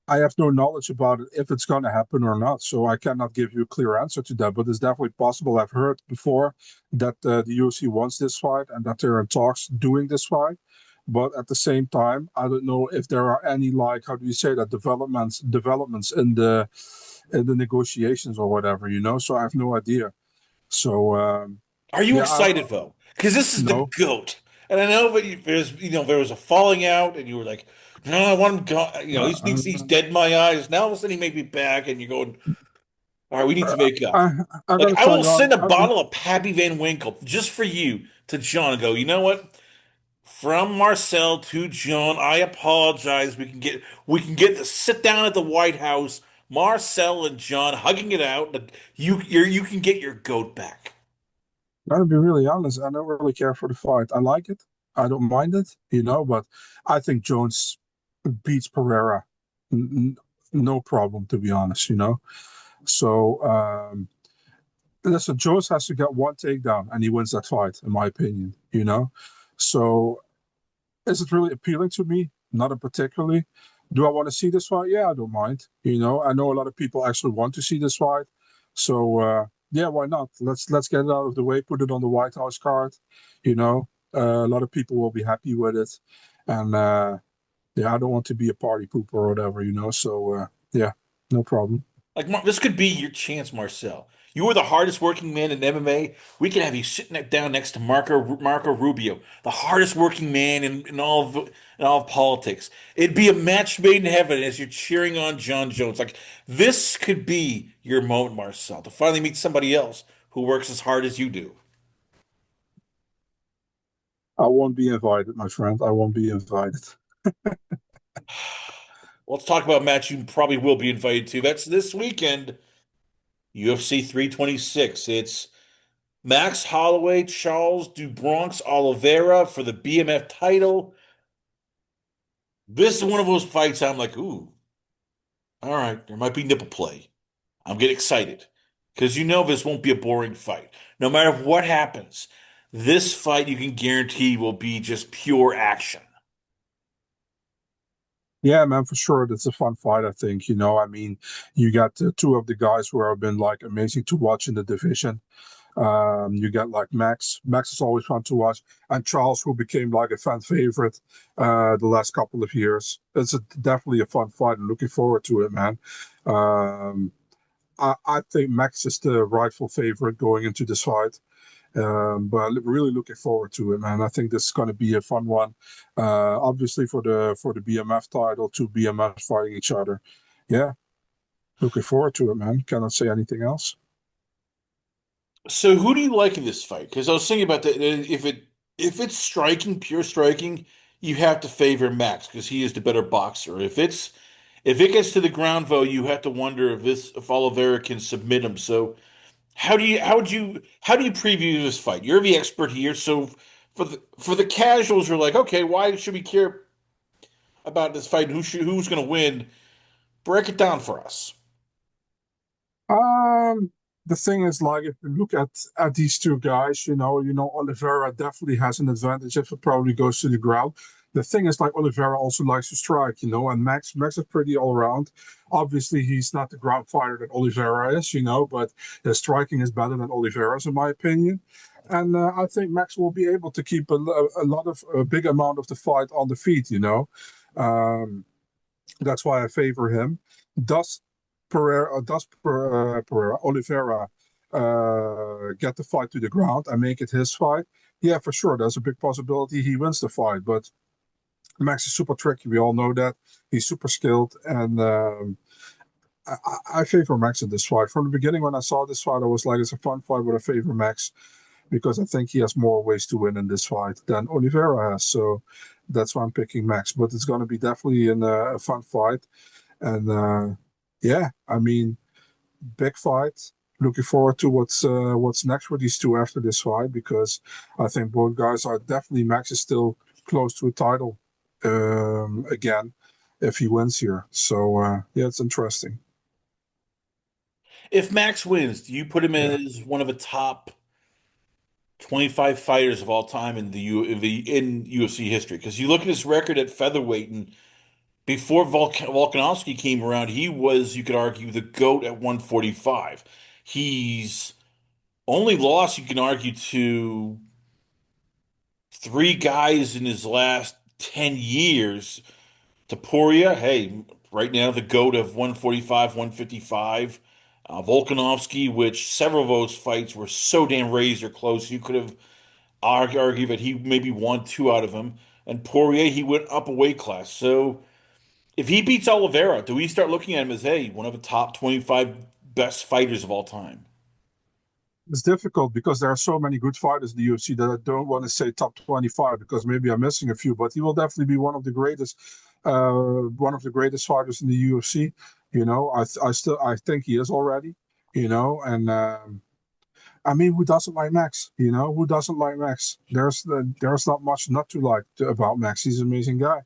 I have no knowledge about it if it's going to happen or not, so I cannot give you a clear answer to that. But it's definitely possible. I've heard before that the UFC wants this fight and that they're in talks doing this fight. But at the same time, I don't know if there are any, like, how do you say that, developments in the negotiations or whatever. So I have no idea. So Are you yeah, excited though? Because this is the no. GOAT, and I know that there was a falling out, and you were like, no, I want him gone. Uh, He's dead in my eyes. Now all of a sudden he may be back, and you're going. All right, we need to make up. I I Like, gotta I tell will you, send a bottle of Pappy Van Winkle just for you to John and go, you know what? From Marcel to John, I apologize. We can get to sit down at the White House, Marcel and John hugging it out. Like, you can get your goat back. gotta be really honest. I don't really care for the fight. I like it. I don't mind it, but I think Jones beats Pereira. N- no problem, to be honest. So, listen, Jones has to get one takedown and he wins that fight, in my opinion. So, is it really appealing to me? Not particularly. Do I want to see this fight? Yeah, I don't mind. I know a lot of people actually want to see this fight. So, yeah, why not? Let's get it out of the way, put it on the White House card. You know, a lot of people will be happy with it. And yeah, I don't want to be a party pooper or whatever. So, yeah, no problem. Like, this could be your chance, Marcel. You are the hardest working man in MMA. We could have you sitting down next to Marco Rubio, the hardest working man in all of politics. It'd be a match made in heaven as you're cheering on Jon Jones. Like, this could be your moment, Marcel, to finally meet somebody else who works as hard as you do. I won't be invited, my friend. I won't be invited. Let's talk about a match you probably will be invited to. That's this weekend, UFC 326. It's Max Holloway, Charles do Bronx Oliveira for the BMF title. This is one of those fights I'm like, ooh, all right, there might be nipple play. I'm getting excited because this won't be a boring fight. No matter what happens, this fight you can guarantee will be just pure action. Yeah, man, for sure. That's a fun fight, I think. I mean, you got two of the guys who have been like amazing to watch in the division. You got like Max. Max is always fun to watch, and Charles, who became like a fan favorite the last couple of years. Definitely a fun fight, and looking forward to it, man. Um, I think Max is the rightful favorite going into this fight. But really looking forward to it, man. I think this is going to be a fun one. Obviously for the BMF title, two BMFs fighting each other. Yeah, looking forward to it, man. Cannot say anything else. So who do you like in this fight? Because I was thinking about that. If it's striking, pure striking, you have to favor Max because he is the better boxer. If it gets to the ground, though, you have to wonder if Oliveira can submit him. So how do you preview this fight? You're the expert here. So for the casuals, you're like, okay, why should we care about this fight? Who's going to win? Break it down for us. Um, the thing is, like, if you look at these two guys, Oliveira definitely has an advantage if it probably goes to the ground. The thing is, like, Oliveira also likes to strike, and Max is pretty all around. Obviously, he's not the ground fighter that Oliveira is, but his striking is better than Oliveira's, in my opinion. And I think Max will be able to keep a big amount of the fight on the feet. Um, that's why I favor him. Does Pereira Oliveira get the fight to the ground and make it his fight? Yeah, for sure. There's a big possibility he wins the fight, but Max is super tricky. We all know that. He's super skilled, and I favor Max in this fight. From the beginning, when I saw this fight, I was like, it's a fun fight, but I favor Max because I think he has more ways to win in this fight than Oliveira has. So that's why I'm picking Max. But it's going to be definitely a fun fight. And yeah, I mean, big fight. Looking forward to what's next for these two after this fight because I think both guys are definitely Max is still close to a title again if he wins here. So yeah, it's interesting. If Max wins, do you put him Yeah. as one of the top 25 fighters of all time in UFC history? Because you look at his record at featherweight, and before Volkanovski came around, he was, you could argue, the GOAT at 145. He's only lost, you can argue, to three guys in his last 10 years. Taporia, hey, right now the GOAT of 145, 155. Volkanovski, which several of those fights were so damn razor close, you could have argued that he maybe won two out of them. And Poirier, he went up a weight class. So if he beats Oliveira, do we start looking at him as, hey, one of the top 25 best fighters of all time? It's difficult because there are so many good fighters in the UFC that I don't want to say top 25 because maybe I'm missing a few, but he will definitely be one of the greatest fighters in the UFC. I think he is already. And I mean, who doesn't like Max? Who doesn't like Max? There's not much not to like about Max. He's an amazing guy,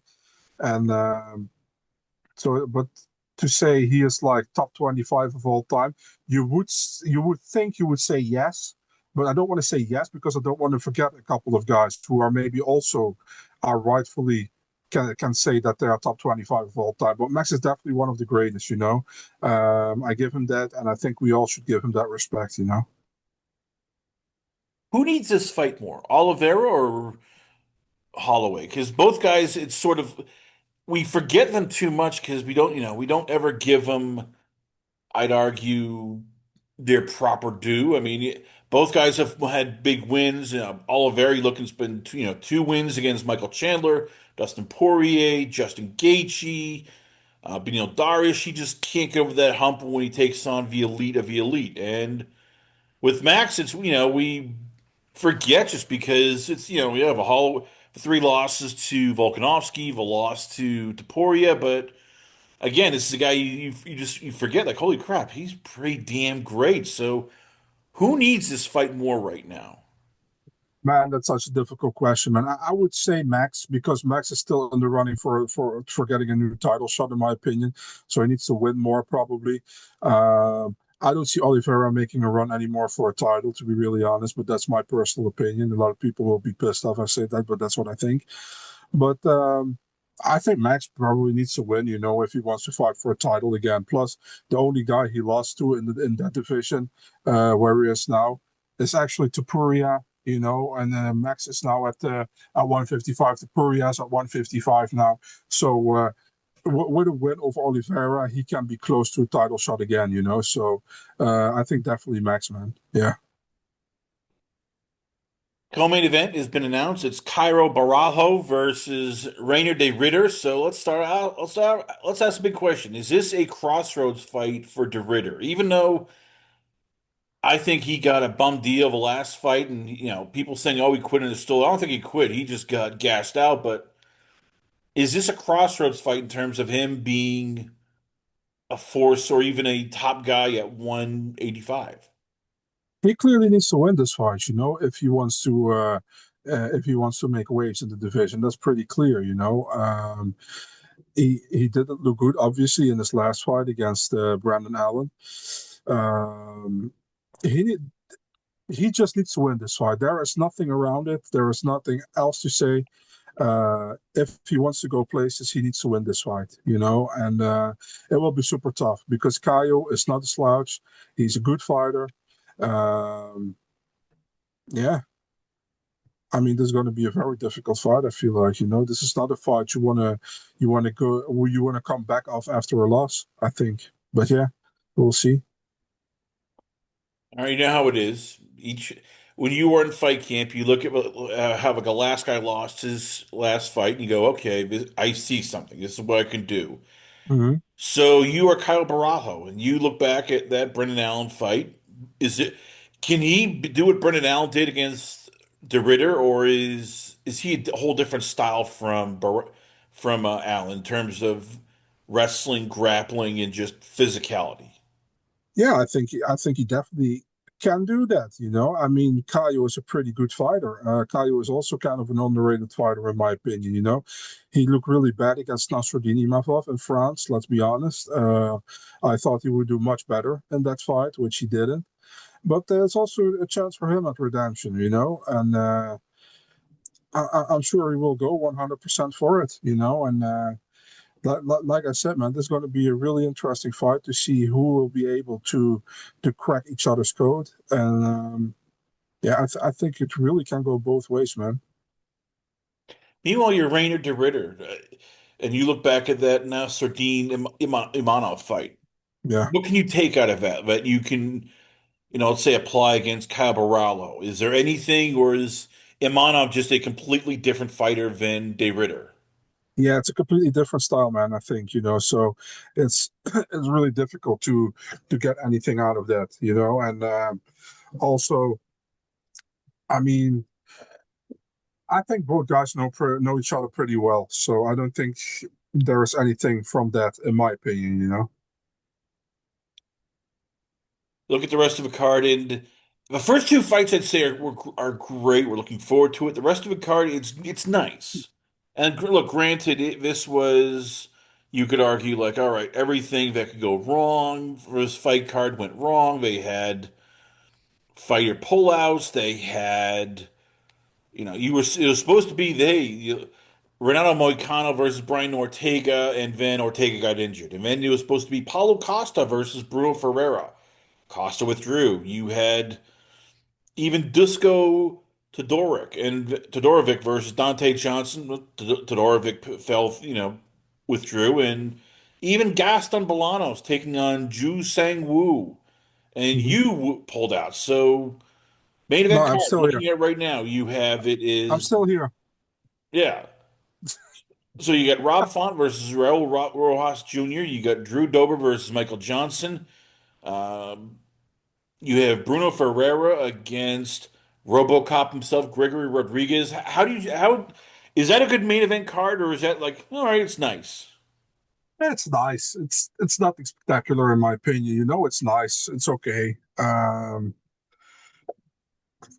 and but to say he is like top 25 of all time, you would think you would say yes, but I don't want to say yes because I don't want to forget a couple of guys who are maybe also are rightfully can say that they are top 25 of all time. But Max is definitely one of the greatest. I give him that, and I think we all should give him that respect. Who needs this fight more, Oliveira or Holloway? Because both guys, it's sort of we forget them too much because we don't ever give them, I'd argue, their proper due. I mean, both guys have had big wins. Oliveira looking been two wins against Michael Chandler, Dustin Poirier, Justin Gaethje, Beneil Darius. He just can't get over that hump when he takes on the elite of the elite. And with Max, it's we forget just because we have a whole three losses to Volkanovski, the loss to Poirier, but again, this is a guy you forget like holy crap, he's pretty damn great. So who needs this fight more right now? Man, that's such a difficult question, man. I would say Max because Max is still in the running for getting a new title shot, in my opinion. So he needs to win more, probably. I don't see Oliveira making a run anymore for a title, to be really honest. But that's my personal opinion. A lot of people will be pissed off I say that, but that's what I think. But I think Max probably needs to win, if he wants to fight for a title again. Plus, the only guy he lost to in that division, where he is now, is actually to Poirier. And Max is now at 155. The Poirier is at 155 now. So with a win over Oliveira, he can be close to a title shot again. So I think definitely Max, man. Yeah. Co-main event has been announced. It's Cairo Barajo versus Reinier de Ridder. So let's start out. Let's ask a big question. Is this a crossroads fight for de Ridder? Even though I think he got a bum deal the last fight, and people saying, "Oh, he quit in the stool." I don't think he quit. He just got gassed out. But is this a crossroads fight in terms of him being a force or even a top guy at 185? He clearly needs to win this fight, if he wants to make waves in the division. That's pretty clear. He didn't look good, obviously, in his last fight against Brandon Allen. Um, he need, he just needs to win this fight. There is nothing around it. There is nothing else to say. If he wants to go places, he needs to win this fight, and it will be super tough because Caio is not a slouch. He's a good fighter. Um, yeah, I mean, this is going to be a very difficult fight. I feel like this is not a fight you want to come back off after a loss. I think, but yeah, we'll see. All right, you know how it is. Each when you were in fight camp, you look at how like a last guy lost his last fight, and you go, "Okay, I see something. This is what I can do." Hmm. So you are Kyle Barajo, and you look back at that Brendan Allen fight. Is it Can he do what Brendan Allen did against De Ridder, or is he a whole different style from Allen in terms of wrestling, grappling, and just physicality? Yeah, I think he definitely can do that. I mean, Caio is a pretty good fighter. Caio is also kind of an underrated fighter, in my opinion. He looked really bad against Nasruddin Imavov in France, let's be honest. I thought he would do much better in that fight, which he didn't. But there's also a chance for him at redemption, and I'm sure he will go 100% for it, and like I said, man, this is going to be a really interesting fight to see who will be able to crack each other's code. And yeah, I think it really can go both ways, man. Meanwhile, you're Rainer de Ridder, and you look back at that now Sardine Imanov fight. Yeah. What can you take out of that you can, let's say apply against Caballero? Is there anything, or is Imanov just a completely different fighter than de Ridder? Yeah, it's a completely different style, man, I think, so it's it's really difficult to get anything out of that, and also, I mean, I think both guys know each other pretty well, so I don't think there is anything from that, in my opinion. Look at the rest of the card, and the first two fights I'd say are great. We're looking forward to it. The rest of the card, it's nice. And look, granted, this was you could argue like, all right, everything that could go wrong for this fight card went wrong. They had fighter pullouts. They had, it was supposed to be Renato Moicano versus Brian Ortega, and then Ortega got injured, and then it was supposed to be Paulo Costa versus Bruno Ferreira. Costa withdrew. You had even Dusko Todorovic versus Dante Johnson. Todorovic fell, withdrew, and even Gaston Bolanos taking on Ju Sang Woo, and Hmm. you pulled out. So main No, event I'm card still here. looking at right now, you have it I'm is still here. yeah. So you got Rob Font versus Raul Rojas Jr. You got Drew Dober versus Michael Johnson. Um, You have Bruno Ferreira against RoboCop himself, Gregory Rodriguez. How is that a good main event card, or is that like, all right, it's nice? It's nice. It's nothing spectacular in my opinion. It's nice. It's okay.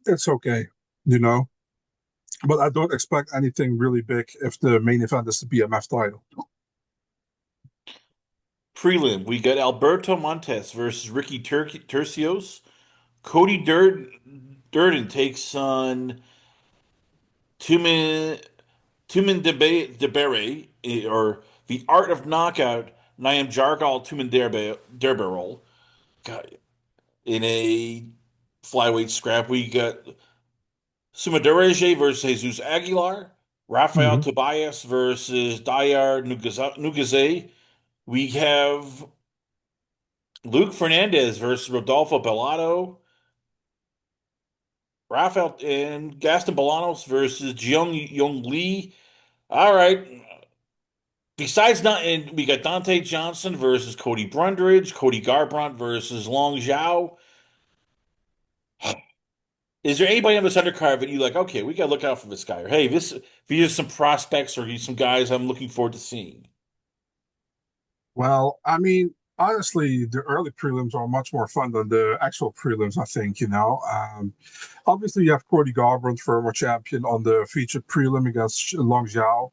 It's okay. You know, but I don't expect anything really big if the main event is the BMF title. Prelim, we got Alberto Montes versus Ricky Tercios. Cody Durden takes on Tumen Debere, or the Art of Knockout, Niam Jargal Tumen Derberol. In a flyweight scrap, we got Sumadereje versus Jesus Aguilar, Rafael Hmm. Tobias versus Dayar Nugaze. We have Luke Fernandez versus Rodolfo Bellato, Rafael and Gaston Bolanos versus Jiang Yong Lee. All right. Besides not, and we got Dante Johnson versus Cody Brundridge, Cody Garbrandt versus Long Zhao. Is there anybody on this undercard that you like? Okay, we gotta look out for this guy, or hey, these are some prospects or these some guys I'm looking forward to seeing. Well, I mean, honestly, the early prelims are much more fun than the actual prelims, I think, Obviously, you have Cody Garbrandt, former champion, on the featured prelim against Long Zhao.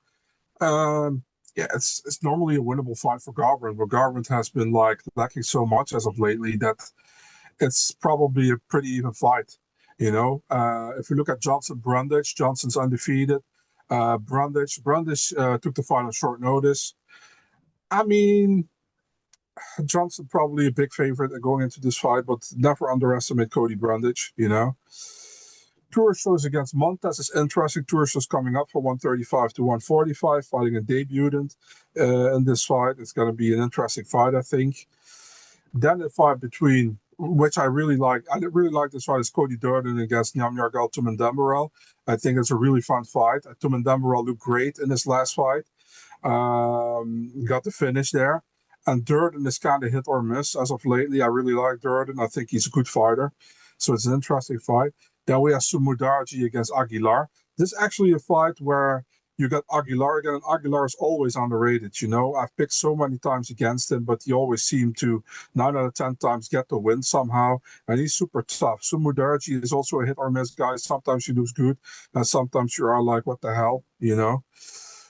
Um, yeah, it's normally a winnable fight for Garbrandt, but Garbrandt has been like lacking so much as of lately that it's probably a pretty even fight. If you look at Johnson Brundage, Johnson's undefeated. Brundage took the fight on short notice. I mean, Johnson probably a big favorite going into this fight, but never underestimate Cody Brundage. Tour shows against Montes is interesting. Tour shows coming up from 135 to 145, fighting a debutant in this fight. It's going to be an interesting fight, I think. Then a fight between, which I really like. I really like this fight, is Cody Durden against Nyamyargal Tumendemberel. I think it's a really fun fight. Tumendemberel looked great in this last fight. Got the finish there. And Durden is kind of hit or miss as of lately. I really like Durden. I think he's a good fighter. So it's an interesting fight. Then we have Sumudaji against Aguilar. This is actually a fight where you got Aguilar again, and Aguilar is always underrated. I've picked so many times against him, but he always seemed to 9 out of 10 times get the win somehow. And he's super tough. Sumudaji is also a hit or miss guy. Sometimes he looks good, and sometimes you are like, what the hell.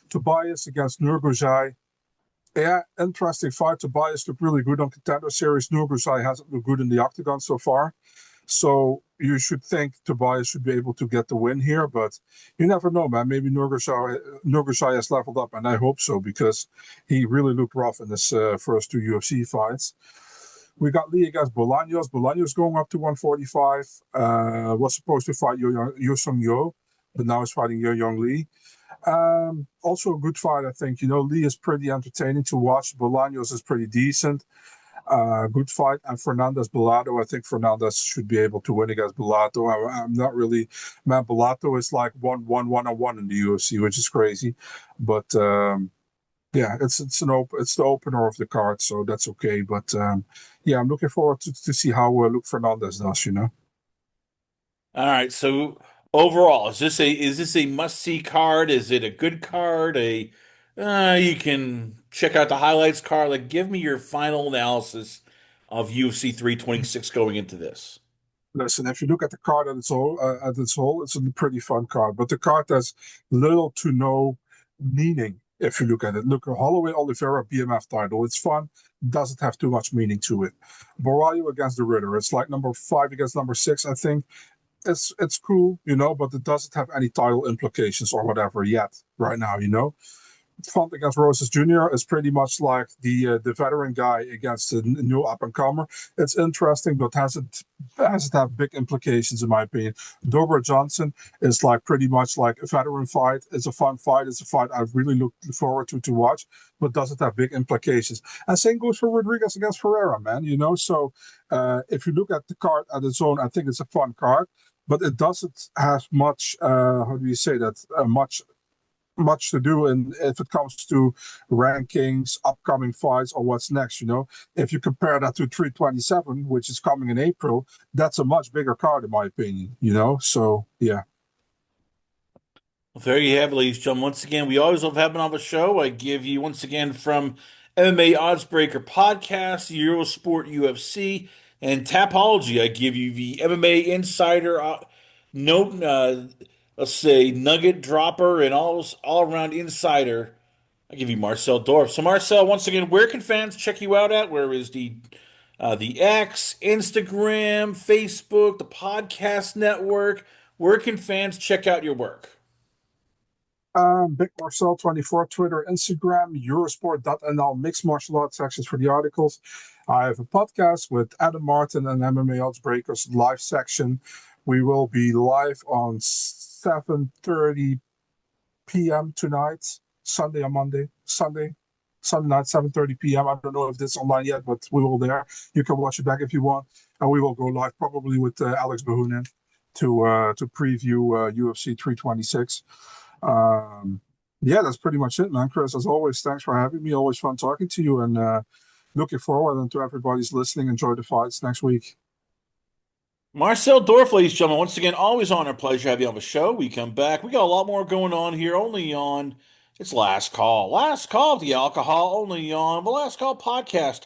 Tobias against Nurgozai. Yeah, interesting fight. Tobias looked really good on Contender Series. Nurgozai hasn't looked good in the octagon so far. So you should think Tobias should be able to get the win here, but you never know, man. Maybe Nurgozai has leveled up, and I hope so, because he really looked rough in his first two UFC fights. We got Lee against Bolaños. Bolaños going up to 145. Was supposed to fight Yo Sung Yo, but now he's fighting Yo Young Lee. Also a good fight, I think. Lee is pretty entertaining to watch. Bolaños is pretty decent. Good fight. And Fernandez Bellato, I think Fernandez should be able to win against Bellato. I'm not really, man. Bellato is like 1-1-1-1 in the UFC, which is crazy. But yeah, it's the opener of the card, so that's okay. But yeah, I'm looking forward to see how Luke Fernandez does. All right. So overall, is this a must-see card? Is it a good card? You can check out the highlights card. Like, give me your final analysis of UFC 326 going into this. Listen, if you look at the card at its whole, it's a pretty fun card. But the card has little to no meaning if you look at it. Look, Holloway Oliveira BMF title. It's fun. Doesn't have too much meaning to it. Borraio against the Ritter. It's like number 5 against number 6, I think. It's cool, but it doesn't have any title implications or whatever yet right now. Font against Roses Jr. is pretty much like the veteran guy against the new up and comer. It's interesting, but hasn't have big implications in my opinion. Dober Johnson is like pretty much like a veteran fight. It's a fun fight. It's a fight I really look forward to watch, but doesn't have big implications. And same goes for Rodriguez against Ferreira, man. So if you look at the card at its own, I think it's a fun card, but it doesn't have much. How do you say that? Much to do and if it comes to rankings, upcoming fights, or what's next. If you compare that to 327, which is coming in April, that's a much bigger card in my opinion. So yeah. Well, there you have it, ladies and gentlemen. Once again, we always love having on the show. I give you once again from MMA Oddsbreaker Podcast, Eurosport UFC, and Tapology. I give you the MMA Insider note, let's say Nugget Dropper, and all around insider. I give you Marcel Dorff. So Marcel, once again, where can fans check you out at? Where is the X, Instagram, Facebook, the podcast network? Where can fans check out your work? Big Marcel 24, Twitter, Instagram, Eurosport.nl, mixed martial arts sections for the articles. I have a podcast with Adam Martin and MMA Oddsbreakers live section. We will be live on 7:30 p.m. tonight, Sunday or Monday, Sunday night, 7:30 p.m. I don't know if this is online yet, but we will there. You can watch it back if you want. And we will go live probably with Alex Bahunin to preview UFC 326. Yeah, that's pretty much it, man. Chris, as always, thanks for having me. Always fun talking to you, and looking forward and to everybody's listening. Enjoy the fights next week. Marcel Dorff, ladies and gentlemen, once again, always honor and pleasure to have you on the show. We come back. We got a lot more going on here, only on it's Last Call. Last Call of the Alcohol, only on the Last Call Podcast.com.